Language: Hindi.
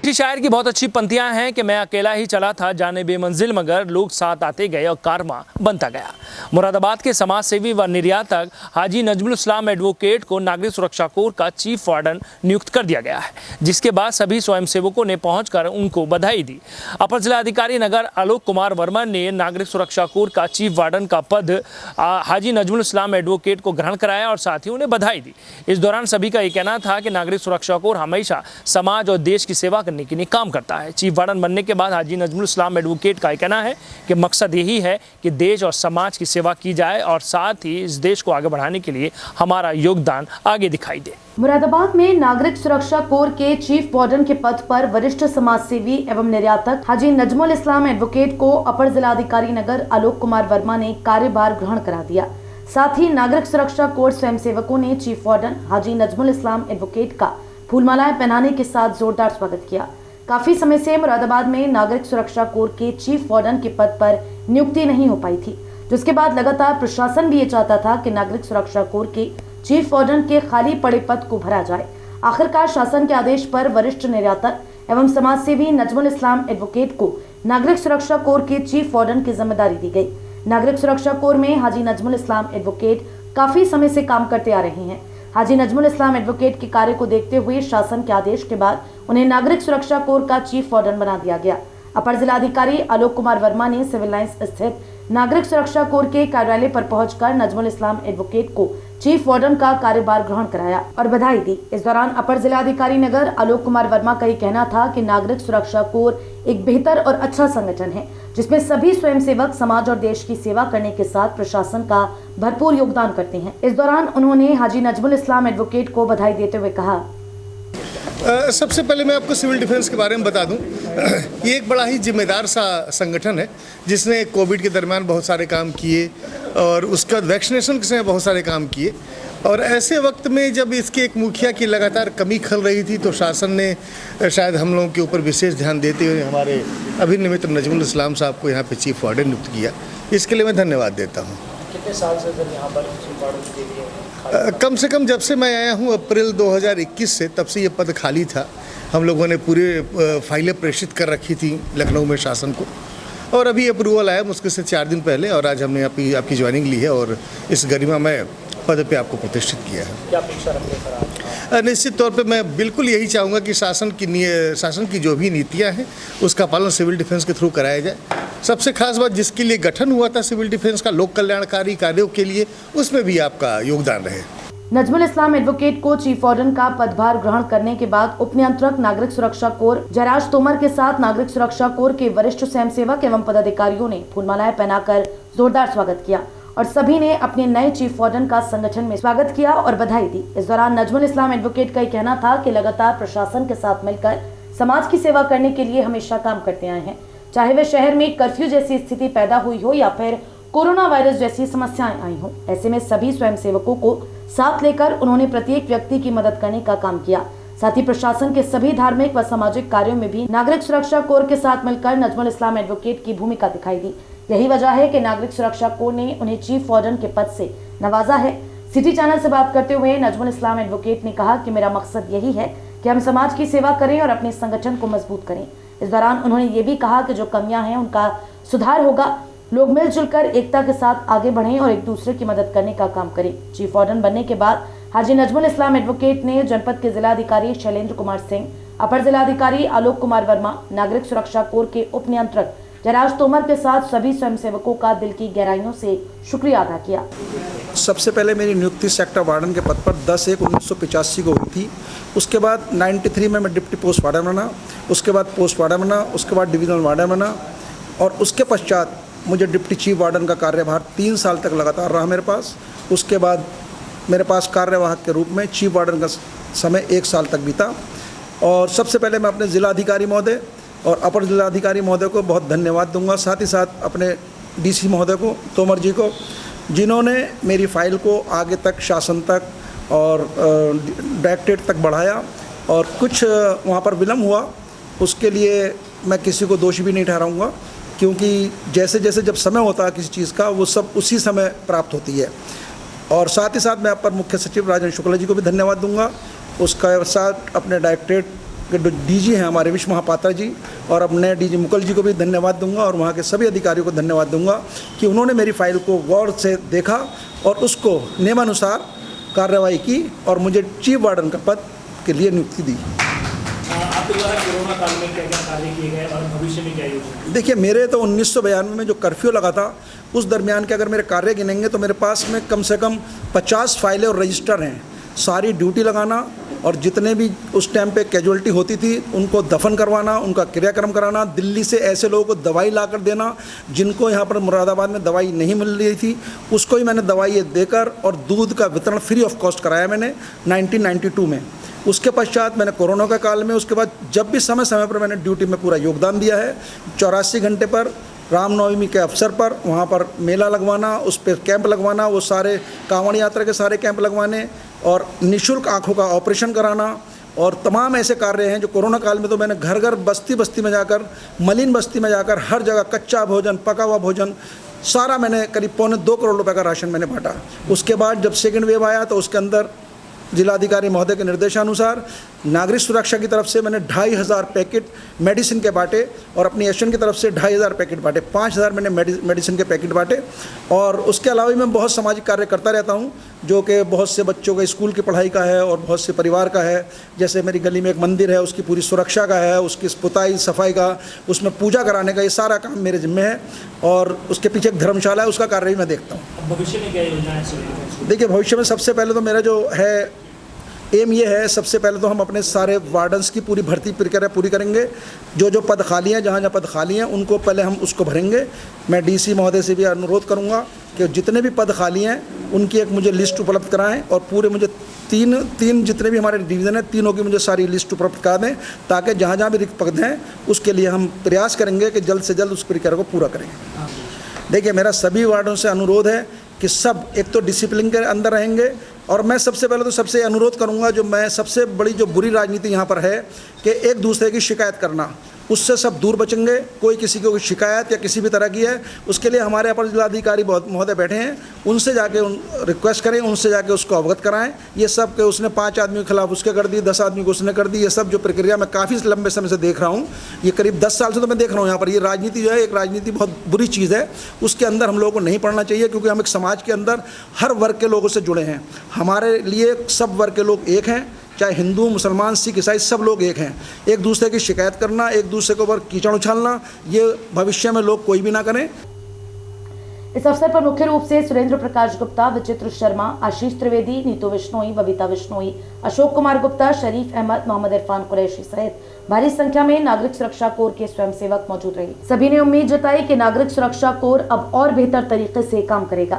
मीठी शायर की बहुत अच्छी पंक्तियां हैं कि मैं अकेला ही चला था जाने बेमंजिल मगर लोग साथ आते गए और कारवां बनता गया। मुरादाबाद के समाज सेवी व निर्यातक हाजी नजमुल इस्लाम एडवोकेट को नागरिक सुरक्षा कोर का चीफ वार्डन नियुक्त कर दिया गया है, जिसके बाद सभी स्वयंसेवकों ने पहुंचकर उनको बधाई दी। अपर जिलाधिकारी नगर आलोक कुमार वर्मा ने नागरिक सुरक्षा कोर का चीफ वार्डन का पद हाजी नजमुल इस्लाम एडवोकेट को ग्रहण कराया और साथ ही उन्हें बधाई दी। इस दौरान सभी का ये कहना था कि नागरिक सुरक्षा कोर हमेशा समाज और देश की सेवा करने के लिए काम करता है। चीफ वार्डन बनने के बाद हाजी नजमुल इस्लाम एडवोकेट का कहना है कि मकसद यही है कि देश और समाज की सेवा की जाए और साथ ही इस देश को आगे बढ़ाने के लिए हमारा योगदान आगे दिखाई दे। मुरादाबाद में नागरिक सुरक्षा कोर के चीफ वार्डन के पद पर वरिष्ठ समाज सेवी एवं निर्यातक हाजी नजमुल इस्लाम एडवोकेट को अपर जिलाधिकारी नगर आलोक कुमार वर्मा ने कार्यभार ग्रहण करा दिया। साथ ही नागरिक सुरक्षा कोर स्वयंसेवकों ने चीफ वार्डन हाजी नजमुल इस्लाम एडवोकेट का फूलमालाएं पहनाने के साथ जोरदार स्वागत किया। काफी समय से मुरादाबाद में नागरिक सुरक्षा कोर के चीफ वार्डन के पद पर नियुक्ति नहीं हो पाई थी, जिसके बाद लगातार प्रशासन भी ये चाहता था कि नागरिक सुरक्षा कोर के चीफ वार्डन के खाली पड़े पद को भरा जाए। आखिरकार शासन के आदेश पर वरिष्ठ निर्यातक एवं समाज सेवी नजमुल इस्लाम एडवोकेट को नागरिक सुरक्षा कोर के चीफ वार्डन की जिम्मेदारी दी गई। नागरिक सुरक्षा कोर में हाजी नजमुल इस्लाम एडवोकेट काफी समय से काम करते आ रहे हैं। हाजी नजमुल इस्लाम एडवोकेट के कार्य को देखते हुए शासन के आदेश के बाद उन्हें नागरिक सुरक्षा कोर का चीफ वार्डन बना दिया गया। अपर जिलाधिकारी आलोक कुमार वर्मा ने सिविल लाइंस स्थित नागरिक सुरक्षा कोर के कार्यालय पर पहुंचकर नजमुल इस्लाम एडवोकेट को चीफ वार्डन का कार्यभार ग्रहण कराया और बधाई दी। इस दौरान अपर जिलाधिकारी नगर आलोक कुमार वर्मा का कहना था कि नागरिक सुरक्षा कोर एक बेहतर और अच्छा संगठन है, जिसमें सभी स्वयंसेवक समाज और देश की सेवा करने के साथ प्रशासन का भरपूर योगदान करते हैं। इस दौरान उन्होंने हाजी नजमुल इस्लाम एडवोकेट को बधाई देते हुए कहा, सबसे पहले मैं आपको सिविल डिफेंस के बारे में बता दूं। ये एक बड़ा ही जिम्मेदार सा संगठन है, जिसने कोविड के दरमियान बहुत सारे काम किए और उसके बाद वैक्सीनेशन के समय बहुत सारे काम किए। और ऐसे वक्त में जब इसके एक मुखिया की लगातार कमी खल रही थी, तो शासन ने शायद हम लोगों के ऊपर विशेष ध्यान देते हुए हमारे अभिनिमित नजमुल इस्लाम साहब को यहाँ पे चीफ वार्डन नियुक्त किया। इसके लिए मैं धन्यवाद देता हूँ। कितने साल से सर यहाँ पर चीफ वार्डन के लिए? कम से कम जब से मैं आया हूँ अप्रैल 2021 से, तब से ये पद खाली था। हम लोगों ने पूरे फाइलें प्रेषित कर रखी थी लखनऊ में शासन को, और अभी अप्रूवल आया मुश्किल से 4 दिन पहले, और आज हमने आपकी ज्वाइनिंग ली है और इस गरिमामय पद पे आपको प्रतिष्ठित किया है। क्या अपेक्षा रखते हैं सर आप? निश्चित तौर पे मैं बिल्कुल यही चाहूँगा कि शासन की जो भी नीतियाँ हैं उसका पालन सिविल डिफेंस के थ्रू कराया जाए। सबसे खास बात, जिसके लिए गठन हुआ था सिविल डिफेंस का, लोक कल्याणकारी कार्यों के लिए, उसमें भी आपका योगदान रहे। नजमुल इस्लाम एडवोकेट को चीफ वार्डन का पदभार ग्रहण करने के बाद उप नियंत्रक नागरिक सुरक्षा कोर जयराज तोमर के साथ नागरिक सुरक्षा कोर के वरिष्ठ स्वयंसेवक एवं पदाधिकारियों ने फूलमालाएं पहनाकर जोरदार स्वागत किया और सभी ने अपने नए चीफ वार्डन का संगठन में स्वागत किया और बधाई दी। इस दौरान नजमुल इस्लाम एडवोकेट का कहना था कि लगातार प्रशासन के साथ मिलकर समाज की सेवा करने के लिए हमेशा काम करते आए हैं, चाहे वे शहर में कर्फ्यू जैसी स्थिति पैदा हुई हो या फिर कोरोना वायरस जैसी समस्याएं आई हो। ऐसे में सभी स्वयंसेवकों को साथ लेकर उन्होंने प्रत्येक व्यक्ति की मदद करने का काम किया। साथ ही प्रशासन के सभी धार्मिक व सामाजिक कार्यों में भी नागरिक सुरक्षा कोर के साथ मिलकर नजमुल इस्लाम एडवोकेट की भूमिका दिखाई दी। यही वजह है कि नागरिक सुरक्षा कोर ने उन्हें चीफ वार्डन के पद से नवाजा है। सिटी चैनल से बात करते हुए नजमुल इस्लाम एडवोकेट ने कहा कि मेरा मकसद यही है कि हम समाज की सेवा करें और अपने संगठन को मजबूत करें। इस दौरान उन्होंने ये भी कहा कि जो कमियां हैं उनका सुधार होगा। लोग मिलजुल कर एकता के साथ आगे बढ़ें और एक दूसरे की मदद करने का काम करें। चीफ वार्डन बनने के बाद हाजी नजमुल इस्लाम एडवोकेट ने जनपद के जिलाधिकारी शैलेंद्र कुमार सिंह, अपर जिलाधिकारी आलोक कुमार वर्मा, नागरिक सुरक्षा कोर के उप नियंत्रक जयराज तोमर के साथ सभी स्वयंसेवकों का दिल की गहराइयों से शुक्रिया अदा किया। सबसे पहले मेरी नियुक्ति सेक्टर वार्डन के पद पर 10/1/1985 को हुई थी। उसके बाद 93 में मैं डिप्टी पोस्ट वार्डन बना, उसके बाद पोस्ट वार्डन बना, उसके बाद डिविजनल वार्डन बना, और उसके पश्चात मुझे डिप्टी चीफ वार्डन का कार्यभार 3 साल तक लगातार रहा मेरे पास। उसके बाद मेरे पास कार्यवाहक के रूप में चीफ वार्डन का समय 1 साल तक बीता। और सबसे पहले मैं अपने जिलाधिकारी महोदय और अपर जिलाधिकारी महोदय को बहुत धन्यवाद दूंगा, साथ ही साथ अपने डीसी महोदय को, तोमर जी को, जिन्होंने मेरी फाइल को आगे तक शासन तक और डायरेक्टरेट तक बढ़ाया। और कुछ वहाँ पर विलम्ब हुआ, उसके लिए मैं किसी को दोषी भी नहीं ठहराऊँगा, क्योंकि जैसे जैसे जब समय होता है किसी चीज़ का, वो सब उसी समय प्राप्त होती है। और साथ ही साथ मैं अपर मुख्य सचिव राजन शुक्ला जी को भी धन्यवाद दूंगा, उसका साथ अपने डायरेक्टरेट के डीजी हैं हमारे विश्व महापात्रा जी, और अब नए डीजी मुकुल जी को भी धन्यवाद दूंगा, और वहाँ के सभी अधिकारियों को धन्यवाद दूंगा कि उन्होंने मेरी फाइल को गौर से देखा और उसको नियमानुसार कार्रवाई की और मुझे चीफ वार्डन का पद के लिए नियुक्ति दी। आपके द्वारा कोरोना काल में क्या क्या कार्य किए गए और भविष्य में क्या योजना? देखिए, मेरे तो 1992 में जो कर्फ्यू लगा था उस दरमियान के अगर मेरे कार्य गिनेंगे तो मेरे पास में कम से कम 50 फाइलें और रजिस्टर हैं। सारी ड्यूटी लगाना और जितने भी उस टाइम पे कैजुअलिटी होती थी उनको दफन करवाना, उनका क्रियाक्रम कराना, दिल्ली से ऐसे लोगों को दवाई ला कर देना जिनको यहाँ पर मुरादाबाद में दवाई नहीं मिल रही थी, उसको ही मैंने दवाई देकर और दूध का वितरण फ्री ऑफ कॉस्ट कराया मैंने 1992 में। उसके पश्चात मैंने कोरोना का काल में, उसके बाद जब भी समय समय पर मैंने ड्यूटी में पूरा योगदान दिया है। 84 घंटे पर रामनवमी के अवसर पर वहाँ पर मेला लगवाना, उस पर कैंप लगवाना, वो सारे कांवड़ यात्रा के सारे कैंप लगवाने और निःशुल्क आँखों का ऑपरेशन कराना और तमाम ऐसे कार्य हैं जो कोरोना काल में तो मैंने घर घर बस्ती बस्ती में जाकर, मलिन बस्ती में जाकर हर जगह कच्चा भोजन, पका हुआ भोजन सारा मैंने करीब 2.25 करोड़ रुपए का राशन मैंने बांटा। उसके बाद जब सेकेंड वेव आया तो उसके अंदर जिलाधिकारी महोदय के निर्देशानुसार नागरिक सुरक्षा की तरफ से मैंने 2500 पैकेट मेडिसिन के बांटे और अपनी एशियन की तरफ से 2500 पैकेट बांटे, 5000 मैंने मेडिसिन के पैकेट बांटे। और उसके अलावा भी मैं बहुत सामाजिक कार्य करता रहता हूं, जो कि बहुत से बच्चों के स्कूल की पढ़ाई का है और बहुत से परिवार का है। जैसे मेरी गली में एक मंदिर है, उसकी पूरी सुरक्षा का है, उसकी पुताई सफाई का, उसमें पूजा कराने का, ये सारा काम मेरे जिम्मे है। और उसके पीछे एक धर्मशाला है, उसका कार्य भी मैं देखता हूँ। भविष्य में क्या योजना है? देखिए, भविष्य में सबसे पहले तो मेरा जो है एम ये है, सबसे पहले तो हम अपने सारे वार्डन्स की पूरी भर्ती प्रक्रिया पूरी करेंगे। जो जो पद खाली हैं, जहाँ जहाँ पद खाली हैं उनको पहले हम उसको भरेंगे। मैं डीसी महोदय से भी अनुरोध करूँगा कि जितने भी पद खाली हैं उनकी एक मुझे लिस्ट उपलब्ध कराएं और पूरे मुझे तीन जितने भी हमारे डिवीज़न हैं तीनों की मुझे सारी लिस्ट उपलब्ध करा दें, ताकि जहाँ जहाँ भी रिक्त पद हैं उसके लिए हम प्रयास करेंगे कि जल्द से जल्द उस प्रक्रिया को पूरा करें। देखिए, मेरा सभी वार्डों से अनुरोध है कि सब एक तो डिसिप्लिन के अंदर रहेंगे और मैं सबसे पहले तो सबसे अनुरोध करूंगा, जो मैं सबसे बड़ी जो बुरी राजनीति यहाँ पर है कि एक दूसरे की शिकायत करना, उससे सब दूर बचेंगे। कोई किसी को शिकायत या किसी भी तरह की है, उसके लिए हमारे अपर जिलाधिकारी महोदय बैठे हैं, उनसे जाके रिक्वेस्ट करें, उनसे जाके उसको अवगत कराएं। ये सब कि उसने 5 आदमियों के खिलाफ उसके कर दी, 10 आदमी को उसने कर दी, ये सब जो प्रक्रिया मैं काफ़ी लंबे समय से देख रहा हूँ, ये करीब 10 साल से तो मैं देख रहा हूँ यहाँ पर। ये राजनीति जो है, एक राजनीति बहुत बुरी चीज़ है, उसके अंदर हम लोगों को नहीं पढ़ना चाहिए, क्योंकि हम एक समाज के अंदर हर वर्ग के लोगों से जुड़े हैं। हमारे लिए सब वर्ग के लोग एक हैं, चाहे हिंदू, मुसलमान, सिख, ईसाई, सब लोग एक हैं। एक दूसरे की शिकायत करना, एक दूसरे के ऊपर कीचड़ उछालना, ये भविष्य में लोग कोई भी ना करें। इस अवसर पर मुख्य रूप से सुरेंद्र प्रकाश गुप्ता, विचित्र शर्मा, आशीष त्रिवेदी, नीतू बिश्नोई, बबीता बिश्नोई, अशोक कुमार गुप्ता, शरीफ अहमद, मोहम्मद इरफान कुरैशी सहित भारी संख्या में नागरिक सुरक्षा कोर के स्वयंसेवक मौजूद रहे। सभी ने उम्मीद जताई कि नागरिक सुरक्षा कोर अब और बेहतर तरीके से काम करेगा।